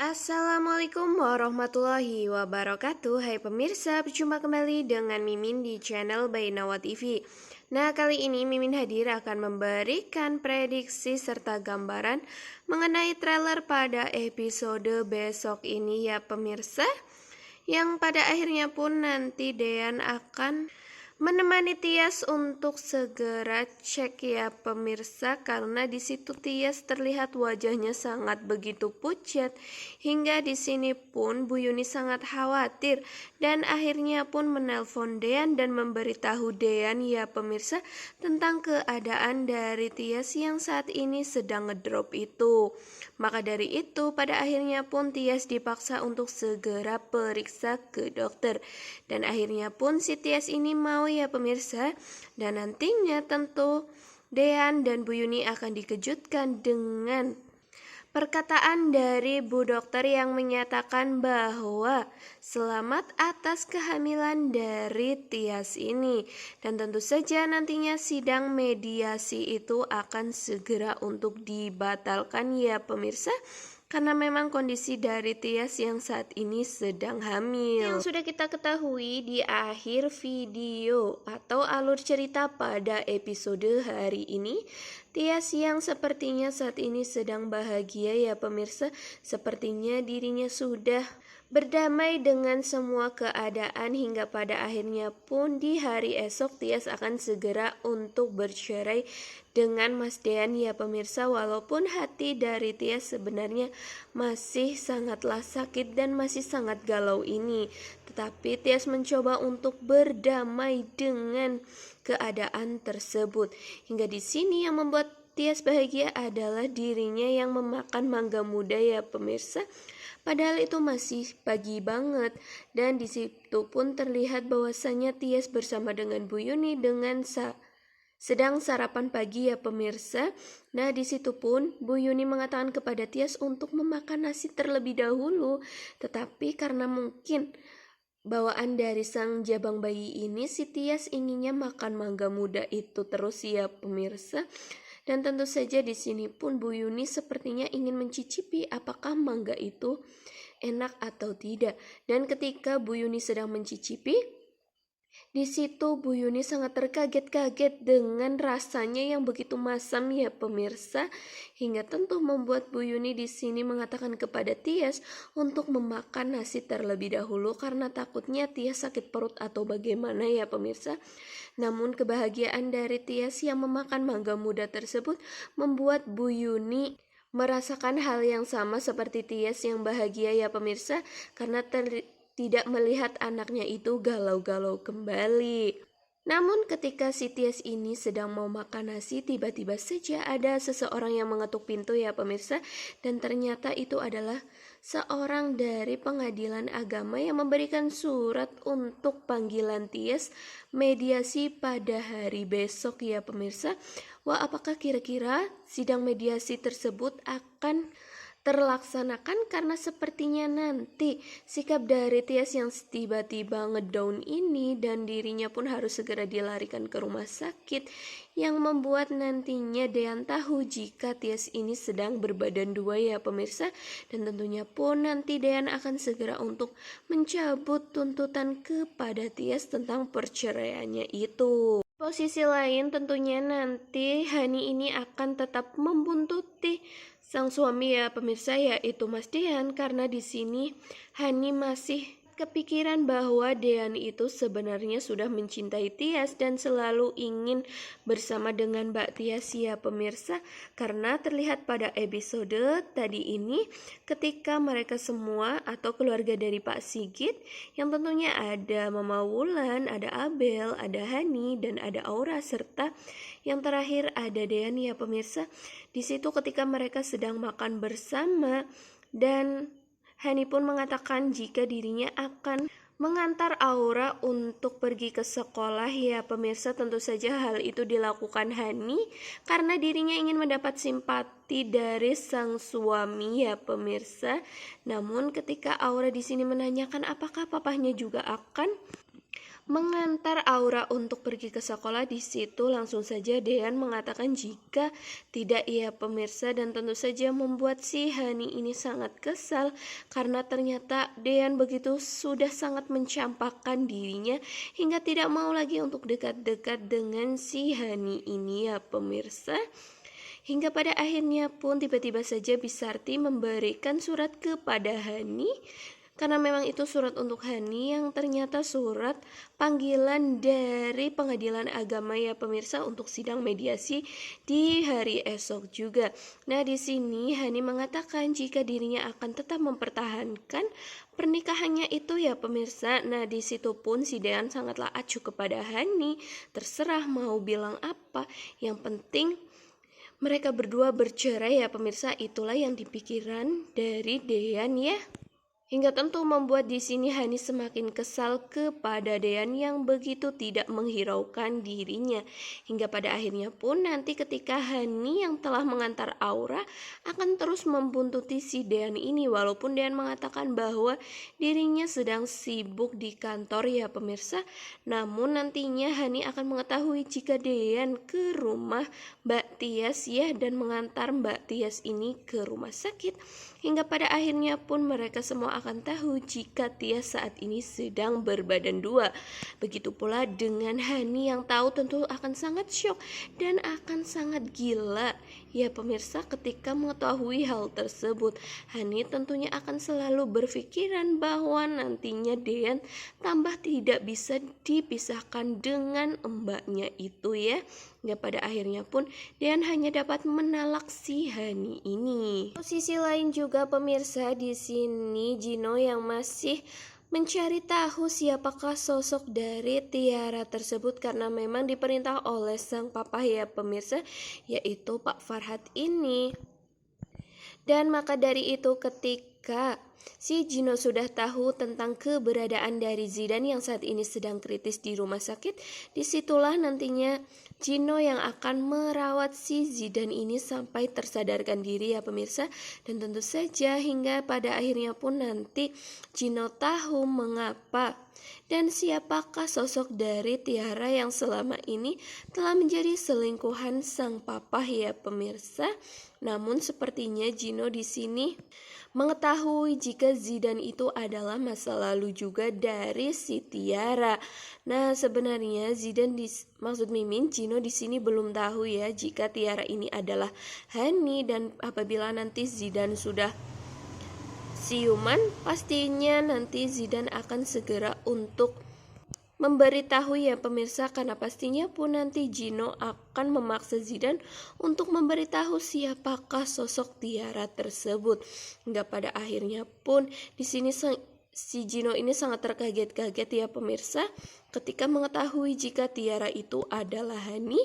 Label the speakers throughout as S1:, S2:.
S1: Assalamualaikum warahmatullahi wabarakatuh. Hai pemirsa, berjumpa kembali dengan Mimin di channel Bainawa TV. Nah, kali ini Mimin hadir akan memberikan prediksi serta gambaran mengenai trailer pada episode besok ini ya pemirsa. Yang pada akhirnya pun nanti Dean akan menemani Tias untuk segera cek ya pemirsa, karena di situ Tias terlihat wajahnya sangat begitu pucat hingga di sini pun Bu Yuni sangat khawatir dan akhirnya pun menelpon Dean dan memberitahu Dean ya pemirsa tentang keadaan dari Tias yang saat ini sedang ngedrop itu. Maka dari itu pada akhirnya pun Tias dipaksa untuk segera periksa ke dokter dan akhirnya pun si Tias ini mau ya pemirsa, dan nantinya tentu Dean dan Bu Yuni akan dikejutkan dengan perkataan dari Bu Dokter yang menyatakan bahwa selamat atas kehamilan dari Tias ini. Dan tentu saja nantinya sidang mediasi itu akan segera untuk dibatalkan ya pemirsa, karena memang kondisi dari Tias yang saat ini sedang hamil. Yang sudah kita ketahui di akhir video atau alur cerita pada episode hari ini, Tias yang sepertinya saat ini sedang bahagia ya pemirsa, sepertinya dirinya sudah berdamai dengan semua keadaan hingga pada akhirnya pun di hari esok Tias akan segera untuk bercerai dengan Mas Dean ya pemirsa. Walaupun hati dari Tias sebenarnya masih sangatlah sakit dan masih sangat galau ini, tetapi Tias mencoba untuk berdamai dengan keadaan tersebut. Hingga di sini yang membuat Tias bahagia adalah dirinya yang memakan mangga muda ya pemirsa. Padahal itu masih pagi banget dan di situ pun terlihat bahwasanya Tias bersama dengan Bu Yuni dengan sedang sarapan pagi ya pemirsa. Nah di situ pun Bu Yuni mengatakan kepada Tias untuk memakan nasi terlebih dahulu, tetapi karena mungkin bawaan dari sang jabang bayi ini, si Tias inginnya makan mangga muda itu terus ya pemirsa. Dan tentu saja di sini pun Bu Yuni sepertinya ingin mencicipi apakah mangga itu enak atau tidak. Dan ketika Bu Yuni sedang mencicipi, di situ Bu Yuni sangat terkaget-kaget dengan rasanya yang begitu masam ya pemirsa, hingga tentu membuat Bu Yuni di sini mengatakan kepada Tias untuk memakan nasi terlebih dahulu karena takutnya Tias sakit perut atau bagaimana ya pemirsa. Namun kebahagiaan dari Tias yang memakan mangga muda tersebut membuat Bu Yuni merasakan hal yang sama seperti Tias yang bahagia ya pemirsa, karena tidak melihat anaknya itu galau-galau kembali. Namun ketika si Tias ini sedang mau makan nasi, tiba-tiba saja ada seseorang yang mengetuk pintu ya pemirsa, dan ternyata itu adalah seorang dari pengadilan agama yang memberikan surat untuk panggilan Tias mediasi pada hari besok ya pemirsa. Wah, apakah kira-kira sidang mediasi tersebut akan terlaksanakan? Karena sepertinya nanti sikap dari Tias yang tiba-tiba ngedown ini dan dirinya pun harus segera dilarikan ke rumah sakit, yang membuat nantinya Dean tahu jika Tias ini sedang berbadan dua ya pemirsa. Dan tentunya pun nanti Dean akan segera untuk mencabut tuntutan kepada Tias tentang perceraiannya itu. Posisi lain tentunya nanti Hani ini akan tetap membuntuti sang suami ya pemirsa, yaitu Mas Dean, karena di sini Hani masih kepikiran bahwa Dean itu sebenarnya sudah mencintai Tias dan selalu ingin bersama dengan Mbak Tias ya pemirsa. Karena terlihat pada episode tadi ini ketika mereka semua atau keluarga dari Pak Sigit, yang tentunya ada Mama Wulan, ada Abel, ada Hani, dan ada Aura, serta yang terakhir ada Dean ya pemirsa. Di situ ketika mereka sedang makan bersama dan Hani pun mengatakan jika dirinya akan mengantar Aura untuk pergi ke sekolah ya pemirsa. Tentu saja hal itu dilakukan Hani karena dirinya ingin mendapat simpati dari sang suami ya pemirsa. Namun ketika Aura di sini menanyakan apakah papahnya juga akan mengantar Aura untuk pergi ke sekolah. Di situ langsung saja Dean mengatakan jika tidak ya pemirsa, dan tentu saja membuat si Hani ini sangat kesal karena ternyata Dean begitu sudah sangat mencampakkan dirinya hingga tidak mau lagi untuk dekat-dekat dengan si Hani ini ya pemirsa. Hingga pada akhirnya pun tiba-tiba saja Bisarti memberikan surat kepada Hani, karena memang itu surat untuk Hani yang ternyata surat panggilan dari pengadilan agama ya pemirsa untuk sidang mediasi di hari esok juga. Nah, di sini Hani mengatakan jika dirinya akan tetap mempertahankan pernikahannya itu ya pemirsa. Nah, di situ pun si Dean sangatlah acuh kepada Hani, terserah mau bilang apa, yang penting mereka berdua bercerai ya pemirsa. Itulah yang dipikiran dari Dean ya. Hingga tentu membuat di sini Hani semakin kesal kepada Dean yang begitu tidak menghiraukan dirinya. Hingga pada akhirnya pun nanti ketika Hani yang telah mengantar Aura akan terus membuntuti si Dean ini, walaupun Dean mengatakan bahwa dirinya sedang sibuk di kantor ya pemirsa. Namun nantinya Hani akan mengetahui jika Dean ke rumah Mbak Tias ya, dan mengantar Mbak Tias ini ke rumah sakit. Hingga pada akhirnya pun mereka semua akan tahu jika Tias saat ini sedang berbadan dua. Begitu pula dengan Hani yang tahu tentu akan sangat syok dan akan sangat gila ya pemirsa ketika mengetahui hal tersebut. Hani tentunya akan selalu berpikiran bahwa nantinya Dean tambah tidak bisa dipisahkan dengan mbaknya itu ya. Hingga pada akhirnya pun Dean hanya dapat menalak si Hani ini. Posisi lain juga pemirsa, di sini Gino yang masih mencari tahu siapakah sosok dari Tiara tersebut, karena memang diperintah oleh sang papa ya pemirsa, yaitu Pak Farhad ini. Dan maka dari itu ketika si Gino sudah tahu tentang keberadaan dari Zidan yang saat ini sedang kritis di rumah sakit, disitulah nantinya Gino yang akan merawat si Zidan ini sampai tersadarkan diri ya pemirsa. Dan tentu saja hingga pada akhirnya pun nanti Gino tahu mengapa dan siapakah sosok dari Tiara yang selama ini telah menjadi selingkuhan sang papa ya pemirsa. Namun sepertinya Gino di sini mengetahui jika Zidan itu adalah masa lalu juga dari si Tiara. Nah, sebenarnya maksud Mimin, Gino di sini belum tahu ya jika Tiara ini adalah Hani, dan apabila nanti Zidan sudah siuman, pastinya nanti Zidan akan segera untuk memberitahu ya pemirsa, karena pastinya pun nanti Gino akan memaksa Zidan untuk memberitahu siapakah sosok Tiara tersebut. Hingga pada akhirnya pun di sini si Gino ini sangat terkaget-kaget ya pemirsa ketika mengetahui jika Tiara itu adalah Hani,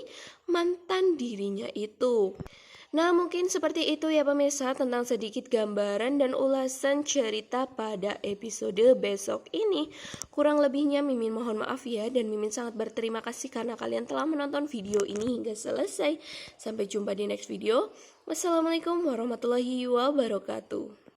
S1: mantan dirinya itu. Nah, mungkin seperti itu ya pemirsa tentang sedikit gambaran dan ulasan cerita pada episode besok ini. Kurang lebihnya Mimin mohon maaf ya, dan Mimin sangat berterima kasih karena kalian telah menonton video ini hingga selesai. Sampai jumpa di next video. Wassalamualaikum warahmatullahi wabarakatuh.